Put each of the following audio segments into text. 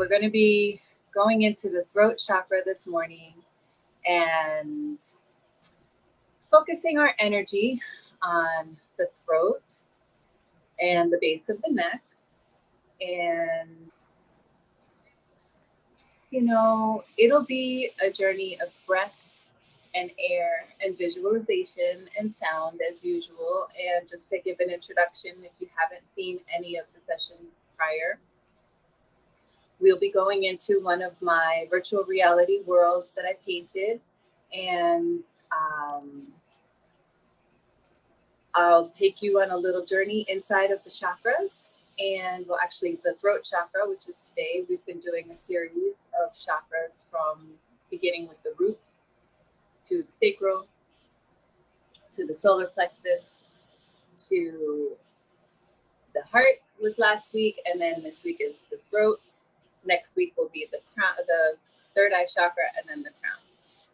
we're going to be going into the throat chakra this morning and focusing our energy on the throat and the base of the neck. And, you know, it'll be a journey of breath and air and visualization and sound as usual. And just to give an introduction, if you haven't seen any of the sessions prior, we'll be going into one of my virtual reality worlds that I painted, and I'll take you on a little journey inside of the chakras. And well, actually the throat chakra, which is today, we've been doing a series of chakras from beginning with the root to the sacral, to the solar plexus, to the heart was last week, and then this week is the throat. Next week will be the crown, the third eye chakra, and then the crown.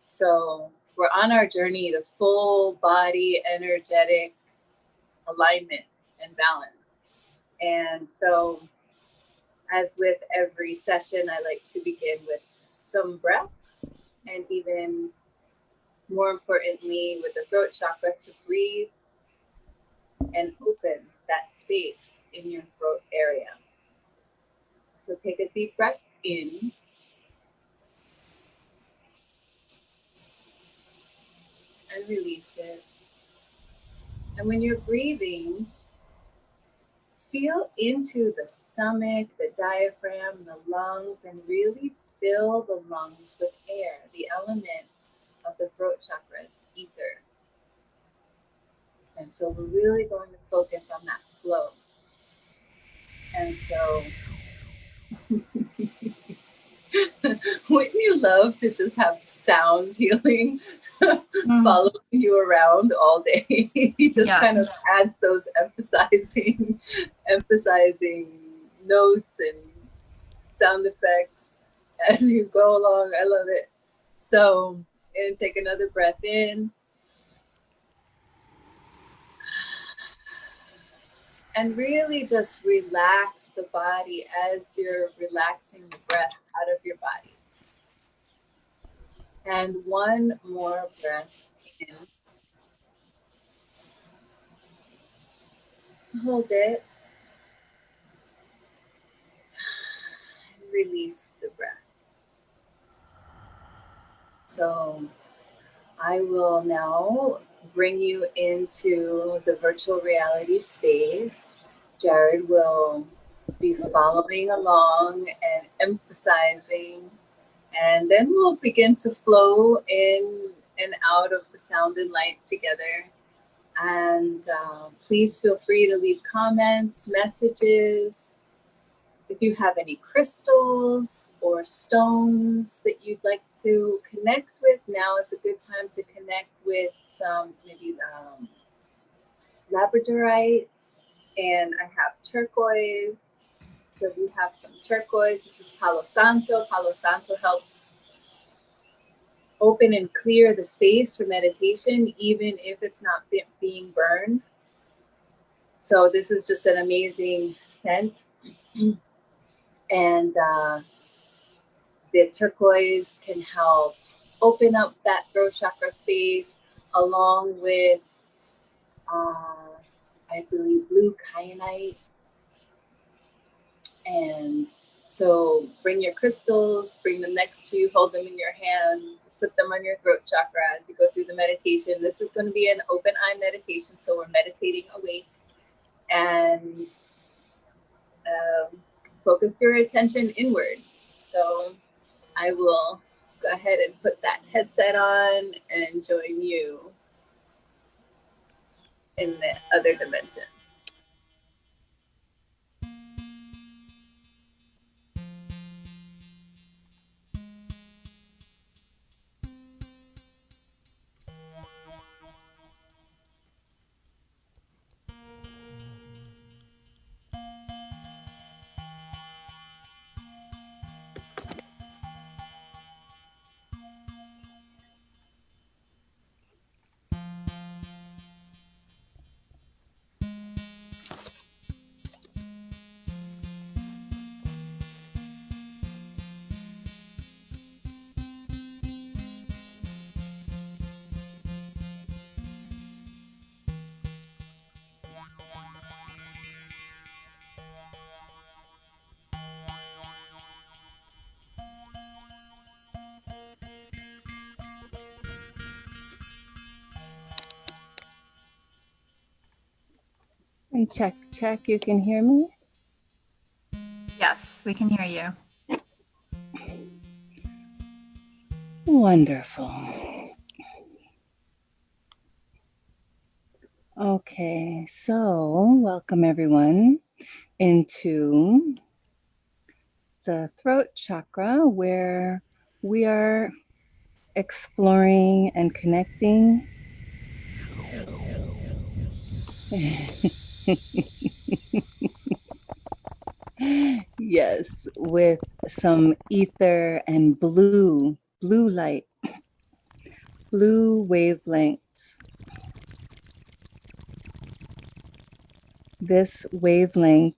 So we're on our journey to full body energetic alignment and balance. And so, as with every session, I like to begin with some breaths, and even more importantly, with the throat chakra, to breathe and open that space in your throat area. So take a deep breath in. And release it. And when you're breathing, feel into the stomach, the diaphragm, the lungs, and really fill the lungs with air. The element of the throat chakra is ether. And so we're really going to focus on that flow. And so wouldn't you love to just have sound healing following you around all day? He just kind of adds those emphasizing notes and sound effects as you go along. I love it. So, and take another breath in. And really just relax the body as you're relaxing the breath out of your body. And one more breath in. Hold it. And release the breath. So I will now bring you into the virtual reality space. Jared will be following along and emphasizing, and then we'll begin to flow in and out of the sound and light together. And please feel free to leave comments, messages. If you have any crystals or stones that you'd like to connect with, now is a good time to connect with some, maybe labradorite, and I have turquoise. So we have some turquoise. This is Palo Santo. Palo Santo helps open and clear the space for meditation, even if it's not being burned. So this is just an amazing scent. And the turquoise can help open up that throat chakra space, along with, I believe, blue kyanite. And so bring your crystals, bring them next to you, hold them in your hand, put them on your throat chakra as you go through the meditation. This is going to be an open eye meditation, so we're meditating awake. And focus your attention inward. So I will go ahead and put that headset on and join you in the other dimension. And check, you can hear me? Yes, we can hear you. Wonderful. Okay, so welcome everyone into the throat chakra, where we are exploring and connecting yes, with some ether and blue light, blue wavelengths. This wavelength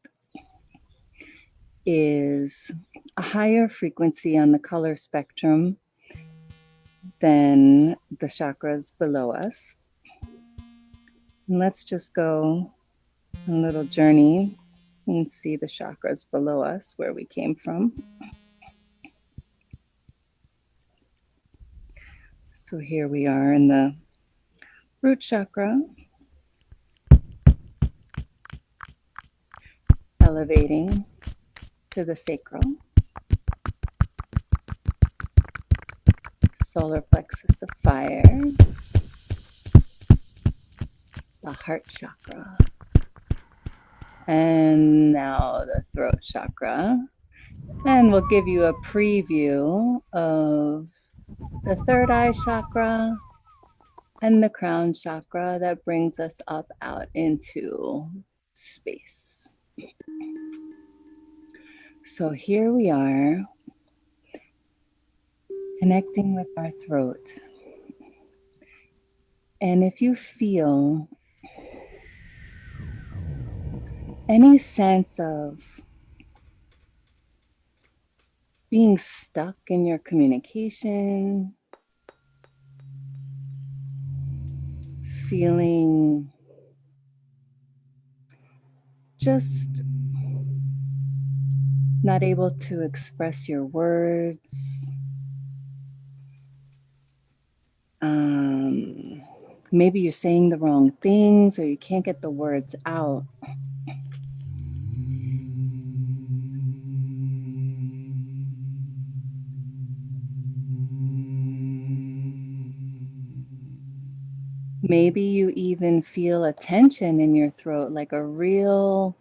is a higher frequency on the color spectrum than the chakras below us. And let's just go a little journey and see the chakras below us, where we came from. So here we are in the root chakra, elevating to the sacral, solar plexus of fire, the heart chakra, and now the throat chakra. And we'll give you a preview of the third eye chakra and the crown chakra that brings us up out into space. So here we are, connecting with our throat. And if you feel any sense of being stuck in your communication, feeling just not able to express your words, maybe you're saying the wrong things or you can't get the words out. Maybe you even feel a tension in your throat, like a real,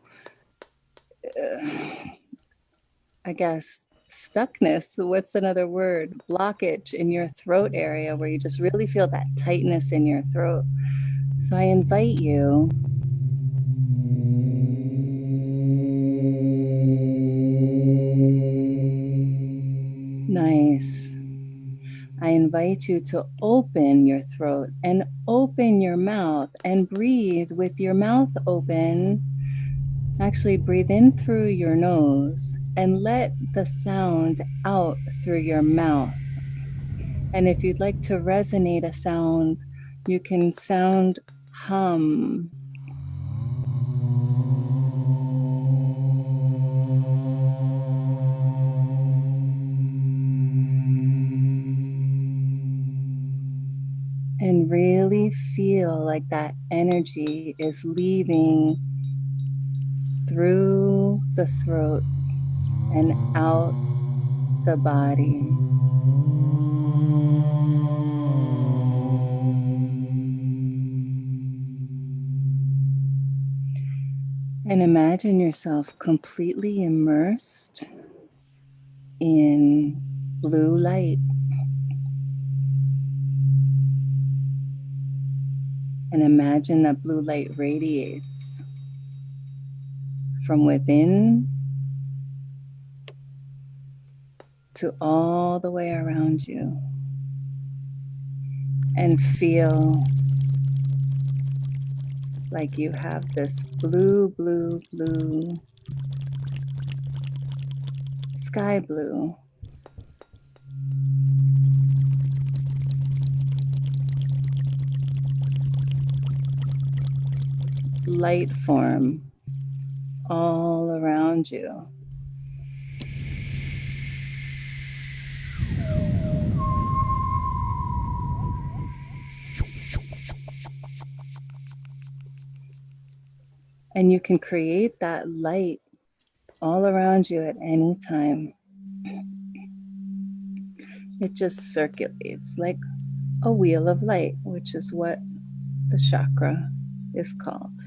I guess, stuckness. What's another word? Blockage in your throat area, where you just really feel that tightness in your throat. So I invite you nice. I invite you to open your throat and open your mouth and breathe with your mouth open. Actually, breathe in through your nose and let the sound out through your mouth. And if you'd like to resonate a sound, you can sound hum. And really feel like that energy is leaving through the throat and out the body. And imagine yourself completely immersed in blue light. And imagine that blue light radiates from within to all the way around you. And feel like you have this blue, blue, blue, sky blue, light form all around you. And you can create that light all around you at any time. It just circulates like a wheel of light, which is what the chakra is called.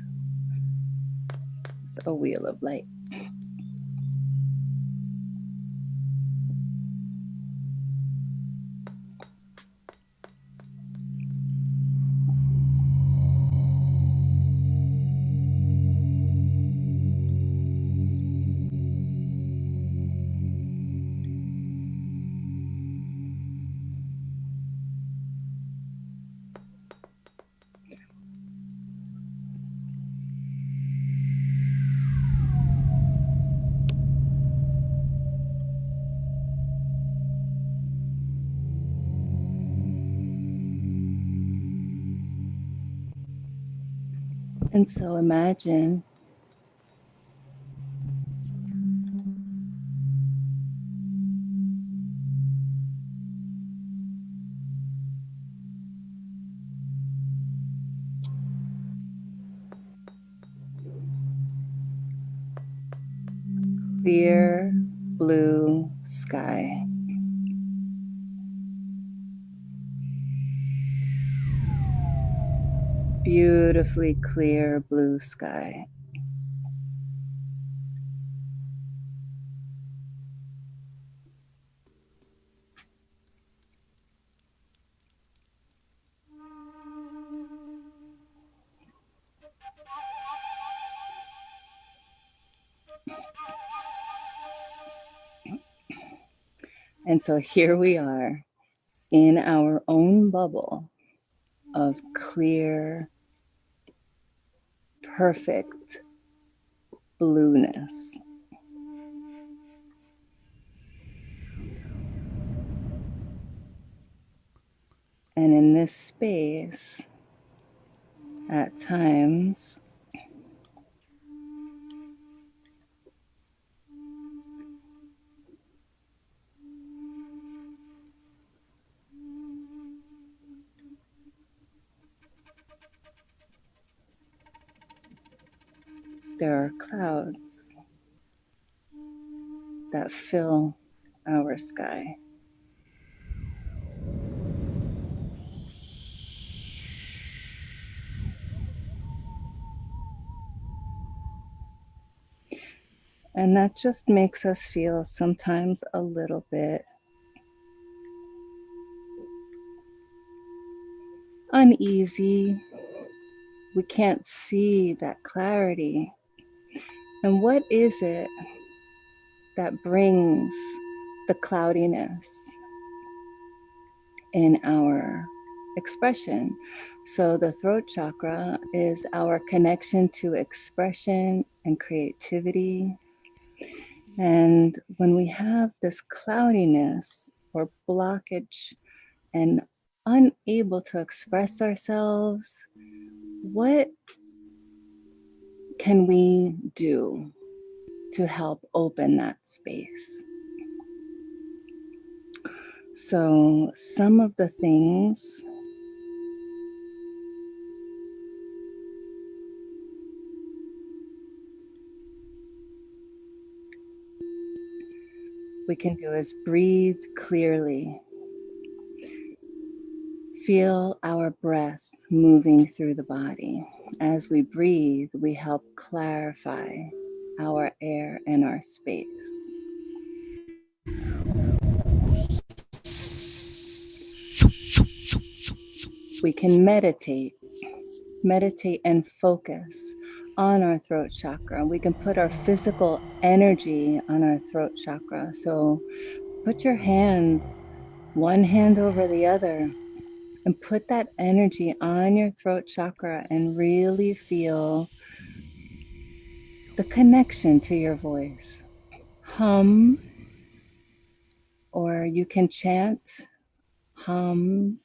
It's a wheel of light. And so imagine clear blue sky. Beautifully clear blue sky. And so here we are in our own bubble of clear, perfect blueness. And in this space, at times, there are clouds that fill our sky. And that just makes us feel sometimes a little bit uneasy. We can't see that clarity. And what is it that brings the cloudiness in our expression? So the throat chakra is our connection to expression and creativity. And when we have this cloudiness or blockage and unable to express ourselves, what can we do to help open that space? So some of the things we can do is breathe clearly. Feel our breath moving through the body. As we breathe, we help clarify our air and our space. We can meditate and focus on our throat chakra. We can put our physical energy on our throat chakra. So put your hands, one hand over the other, and put that energy on your throat chakra and really feel the connection to your voice. Hum, or you can chant, hum,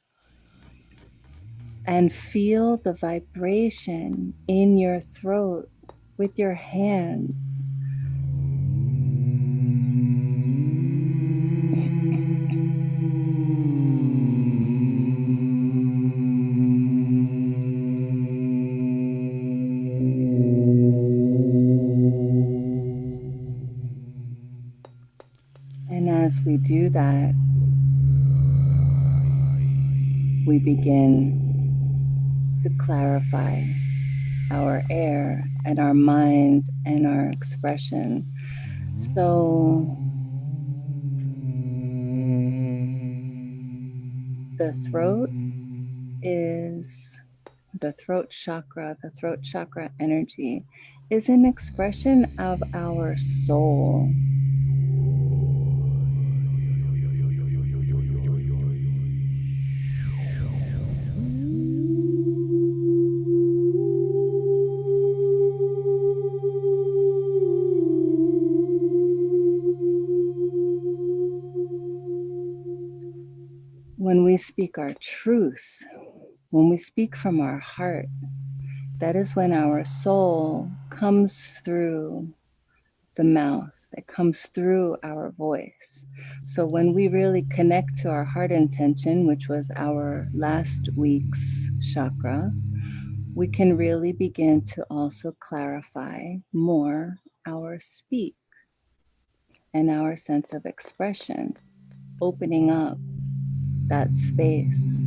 and feel the vibration in your throat with your hands. we do that, we begin to clarify our air and our mind and our expression. So the throat is the throat chakra energy is an expression of our soul. When we speak our truth, when we speak from our heart, that is when our soul comes through the mouth. It comes through our voice. So when we really connect to our heart intention, which was our last week's chakra, we can really begin to also clarify more our speak and our sense of expression, opening up that space,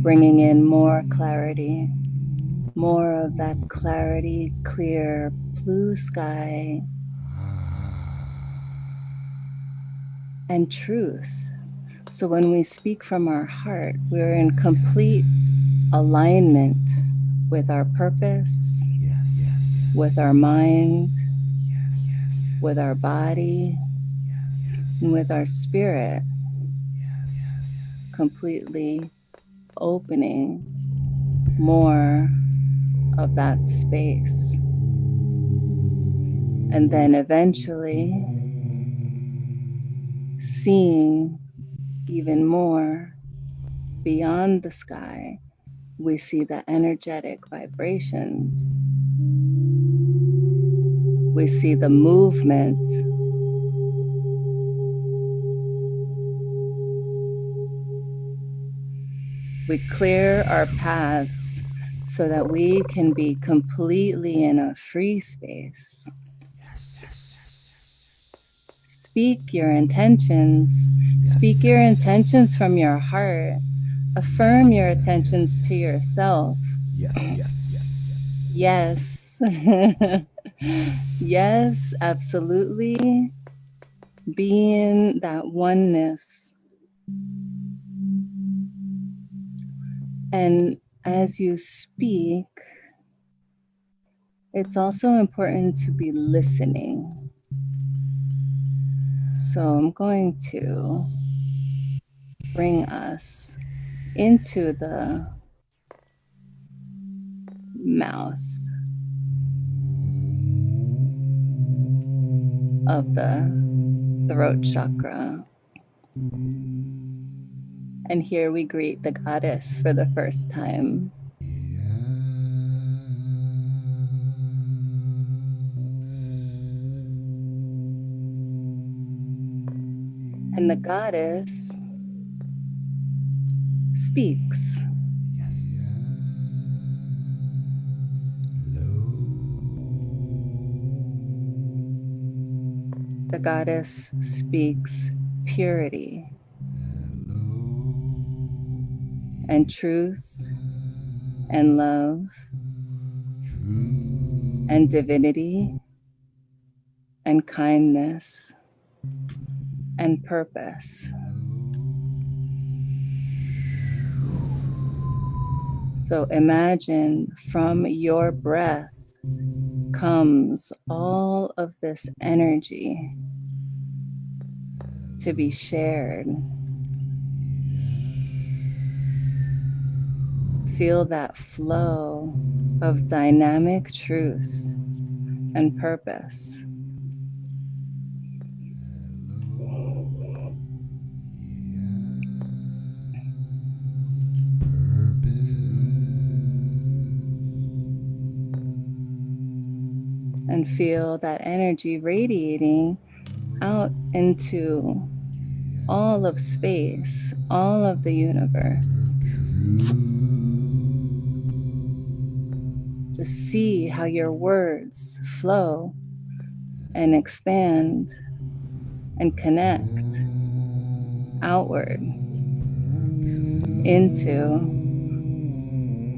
bringing in more clarity, more of that clarity, clear blue sky, and truth. So when we speak from our heart, we're in complete alignment with our purpose, with our mind, with our body, and with our spirit, completely opening more of that space. And then eventually seeing even more beyond the sky, we see the energetic vibrations. We see the movement. We clear our paths so that we can be completely in a free space. Speak your intentions. Speak your intentions from your heart. Affirm your intentions to yourself. Yes. Yes, absolutely. Being that oneness. And as you speak, it's also important to be listening. So I'm going to bring us into the mouth of the throat chakra. And here we greet the goddess for the first time. And the goddess speaks. The goddess speaks purity and truth and love and divinity and kindness and purpose. So imagine from your breath comes all of this energy to be shared. Feel that flow of dynamic truth and purpose. And feel that energy radiating out into all of space, all of the universe. Just see how your words flow and expand and connect outward into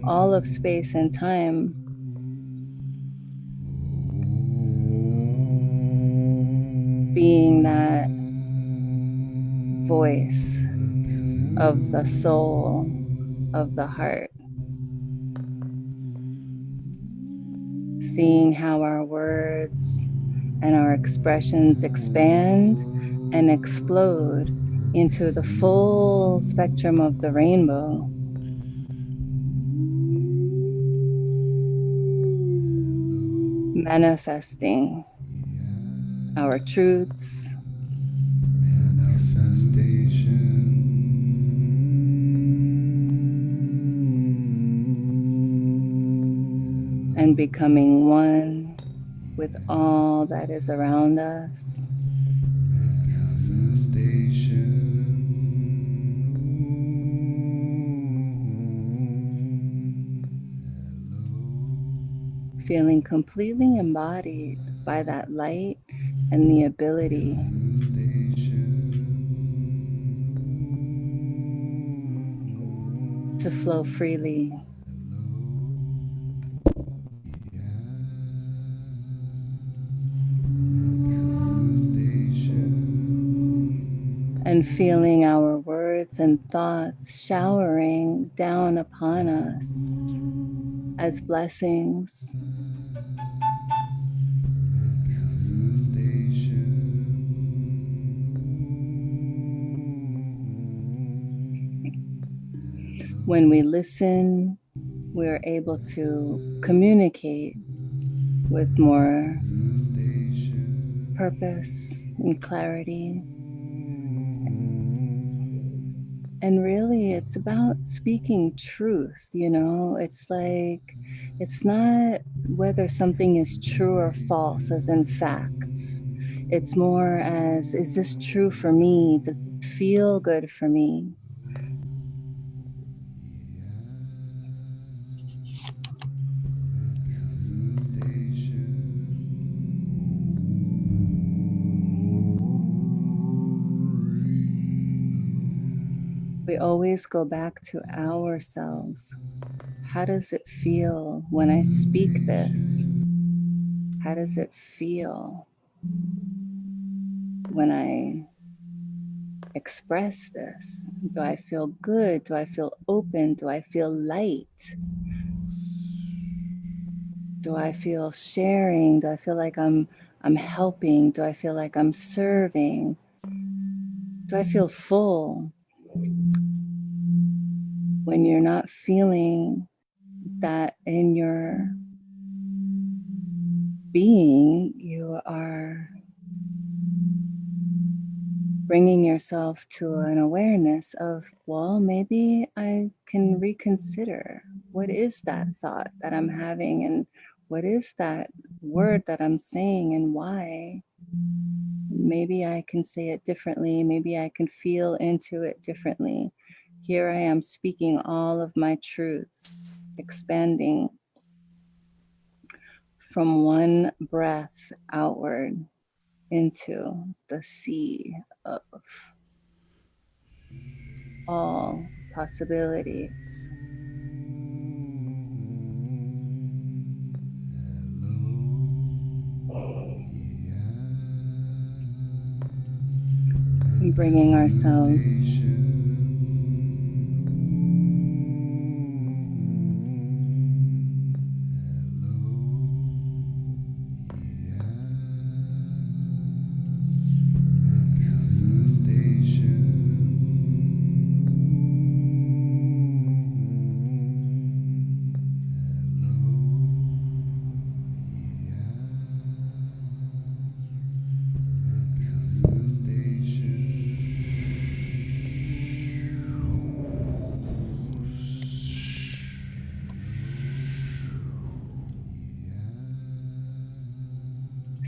all of space and time, being that voice of the soul, of the heart, seeing how our words and our expressions expand and explode into the full spectrum of the rainbow. Manifesting our truths, and becoming one with all that is around us. Feeling completely embodied by that light and the ability to flow freely. And feeling our words and thoughts showering down upon us as blessings. When we listen, we're able to communicate with more purpose and clarity. And really, it's about speaking truth, you know? It's like, it's not whether something is true or false, as in facts. It's more as, is this true for me? Does it feel good for me? We always go back to ourselves. How does it feel when I speak this? How does it feel when I express this? Do I feel good? Do I feel open? Do I feel light? Do I feel sharing? Do I feel like I'm helping? Do I feel like I'm serving? Do I feel full? When you're not feeling that in your being, you are bringing yourself to an awareness of, well, maybe I can reconsider, what is that thought that I'm having, and what is that word that I'm saying, and why? Maybe I can say it differently. Maybe I can feel into it differently. Here I am speaking all of my truths, expanding from one breath outward into the sea of all possibilities. And bringing ourselves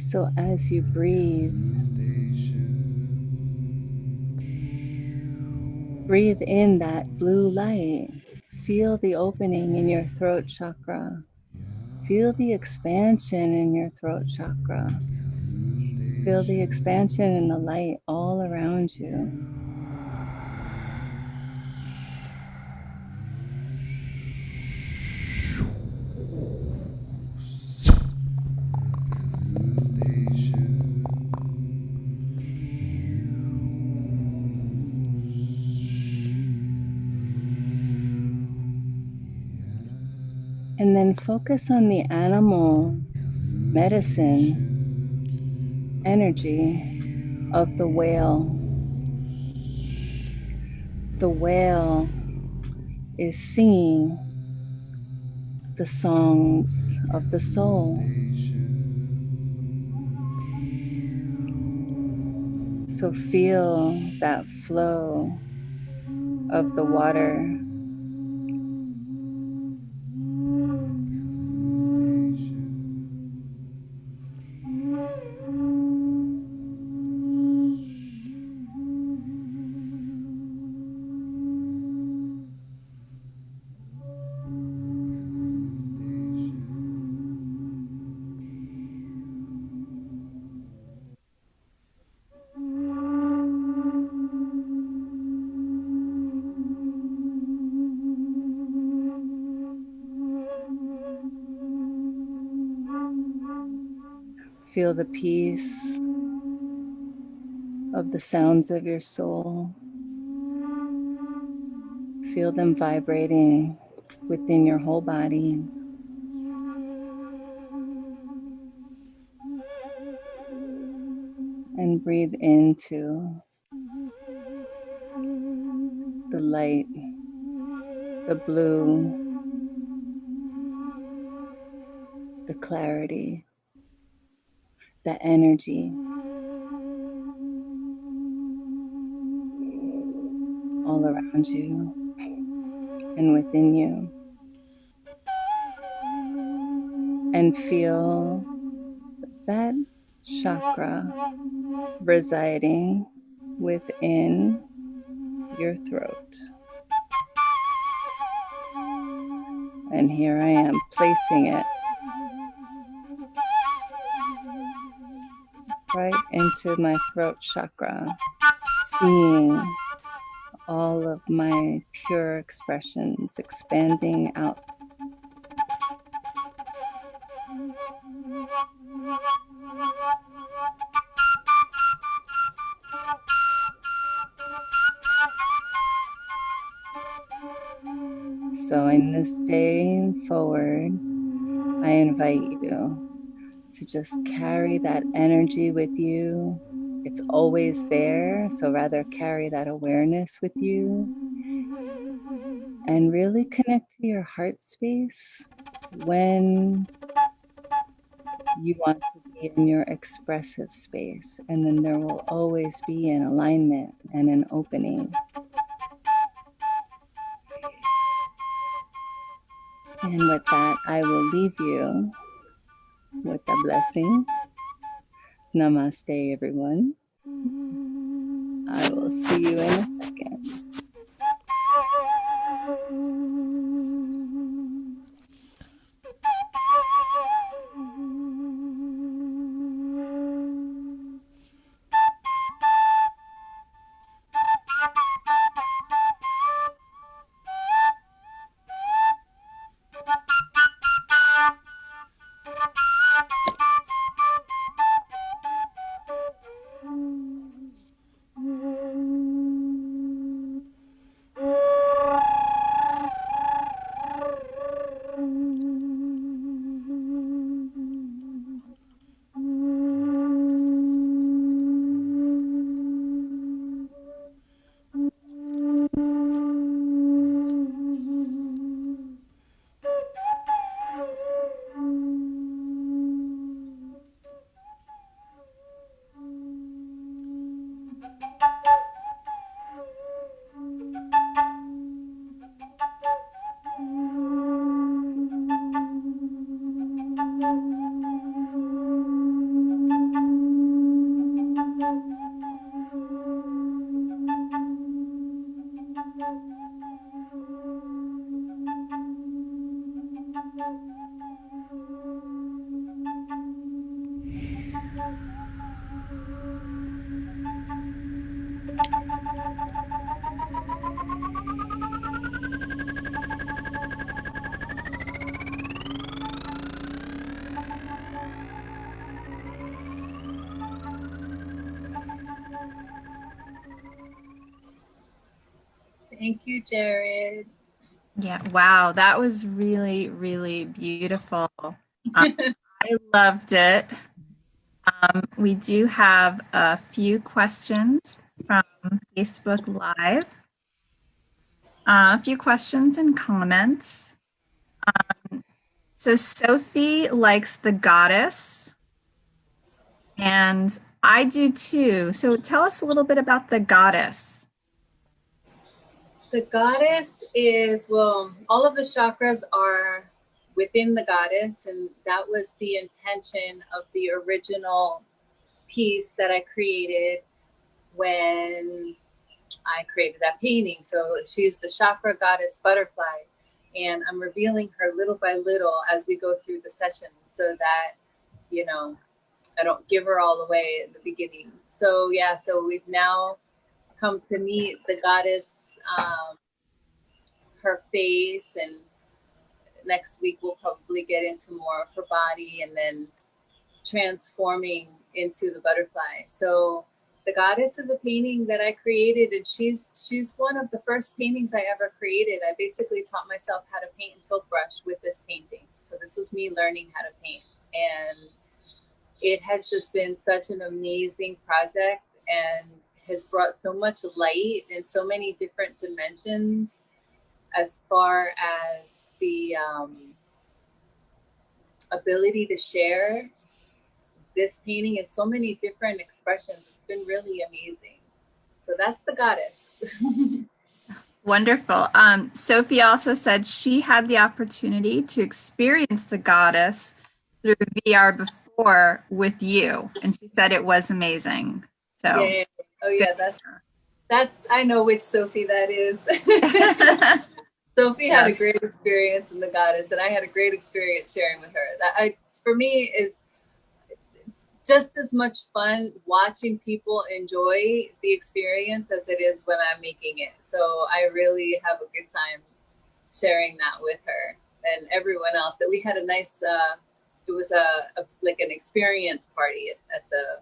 so as you breathe, breathe in that blue light. Feel the opening in your throat chakra. Feel the expansion in your throat chakra. Feel the expansion and the light all around you. And then focus on the animal medicine energy of the whale. The whale is singing the songs of the soul. So feel that flow of the water. Feel the peace of the sounds of your soul. Feel them vibrating within your whole body. And breathe into the light, the blue, the clarity, the energy all around you and within you. And feel that chakra residing within your throat. And here I am placing it right into my throat chakra, seeing all of my pure expressions expanding out. So in this day forward, I invite you to just carry that energy with you. It's always there, so rather carry that awareness with you and really connect to your heart space when you want to be in your expressive space. And then there will always be an alignment and an opening. And with that, I will leave you with a blessing. Namaste, everyone. I will see you in a second. Thank you, Jared. Yeah, wow, that was really, really beautiful. I loved it. We do have a few questions from Facebook Live, a few questions and comments. So Sophie likes the goddess, and I do too. So tell us a little bit about the goddess. The goddess is, well, all of the chakras are within the goddess, and that was the intention of the original piece that I created when I created that painting. So she's the chakra goddess butterfly, and I'm revealing her little by little as we go through the sessions so that, you know, I don't give her all away at the beginning. So yeah, so we've now come to meet the goddess, her face, and next week we'll probably get into more of her body and then transforming into the butterfly. So the goddess is a painting that I created, and she's one of the first paintings I ever created. I basically taught myself how to paint and tilt brush with this painting. So this was me learning how to paint, and it has just been such an amazing project and has brought so much light in so many different dimensions as far as the ability to share this painting in so many different expressions. It's been really amazing. So that's the goddess. Wonderful. Sophie also said she had the opportunity to experience the goddess through VR before with you, and she said it was amazing. So, yeah. Oh yeah, that's I know which Sophie that is. Sophie had a great experience in the goddess, and I had a great experience sharing with her. For me, is just as much fun watching people enjoy the experience as it is when I'm making it. So I really have a good time sharing that with her and everyone else. That we had a nice, it was like an experience party at the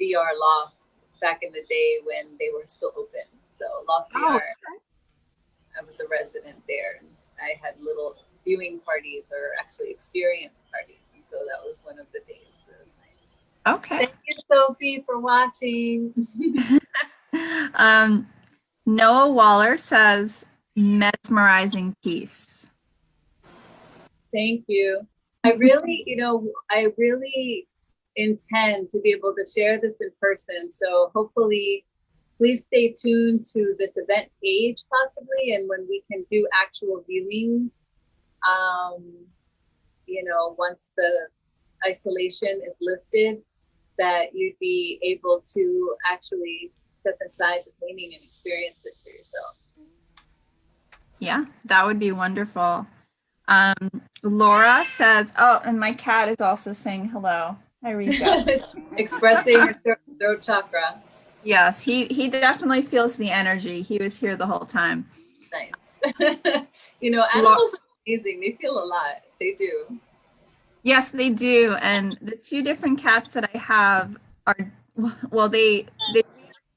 VR loft back in the day when they were still open. So Loft VR, okay. I was a resident there, and I had little viewing parties, or actually experience parties, and so that was one of the days. So it was nice. Okay. Thank you, Sophie, for watching. Noah Waller says, mesmerizing piece. Thank you. I really intend to be able to share this in person. So hopefully, please stay tuned to this event page possibly, and when we can do actual viewings, once the isolation is lifted, that you'd be able to actually step inside the painting and experience it for yourself. Yeah, that would be wonderful. Laura says, oh, and my cat is also saying hello. Hi, Rika. Expressing her throat chakra. Yes, he definitely feels the energy. He was here the whole time. Nice. Animals are amazing. They feel a lot. They do. Yes, they do. And the two different cats that I have are, well, they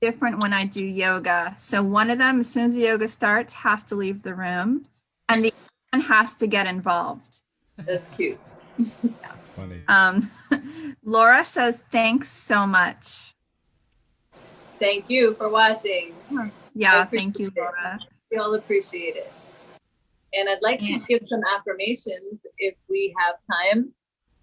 different when I do yoga. So one of them, as soon as the yoga starts, has to leave the room, and the other one has to get involved. That's cute. That's funny. Laura says, thanks so much. Thank you for watching. Yeah, thank you, Laura. We all appreciate it. And I'd like to give some affirmations if we have time.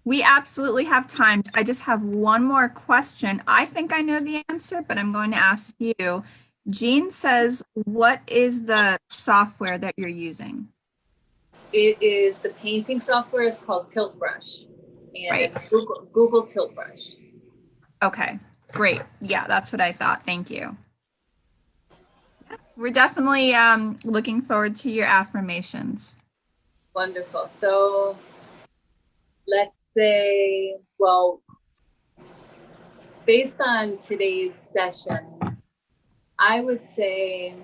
We absolutely have time. I just have one more question. I think I know the answer, but I'm going to ask you. Jean says, what is the software that you're using? It is the painting software is called Tilt Brush. And it's Google Tilt Brush. Okay, great. Yeah, that's what I thought. Thank you. We're definitely looking forward to your affirmations. Wonderful. So let's say, well, based on today's session, I would say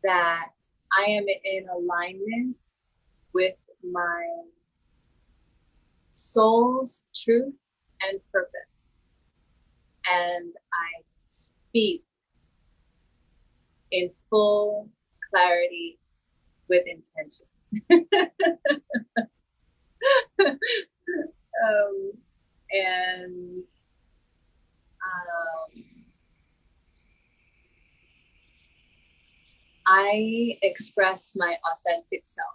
that I am in alignment with my soul's truth and purpose. And I speak in full clarity with intention. And I express my authentic self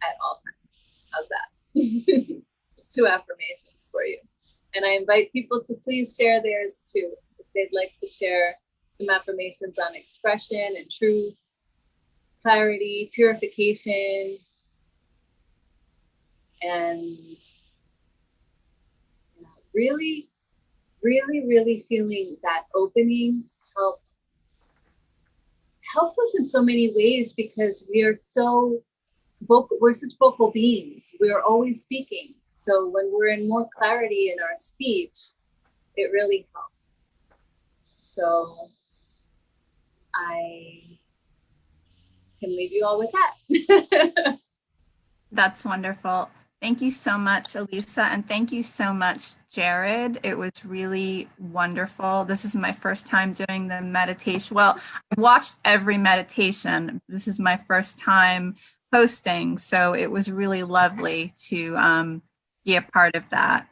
at all times. How's that? 2 affirmations for you. And I invite people to please share theirs too, if they'd like to share some affirmations on expression and truth, clarity, purification, and really, really, really feeling that opening helps us in so many ways, because we are so vocal, we're such vocal beings. We're always speaking. So when we're in more clarity in our speech, it really helps. So I can leave you all with that. That's wonderful. Thank you so much, Alissa, and thank you so much, Jared. It was really wonderful. This is my first time doing the meditation. Well, I've watched every meditation. This is my first time hosting, so it was really lovely to be a part of that.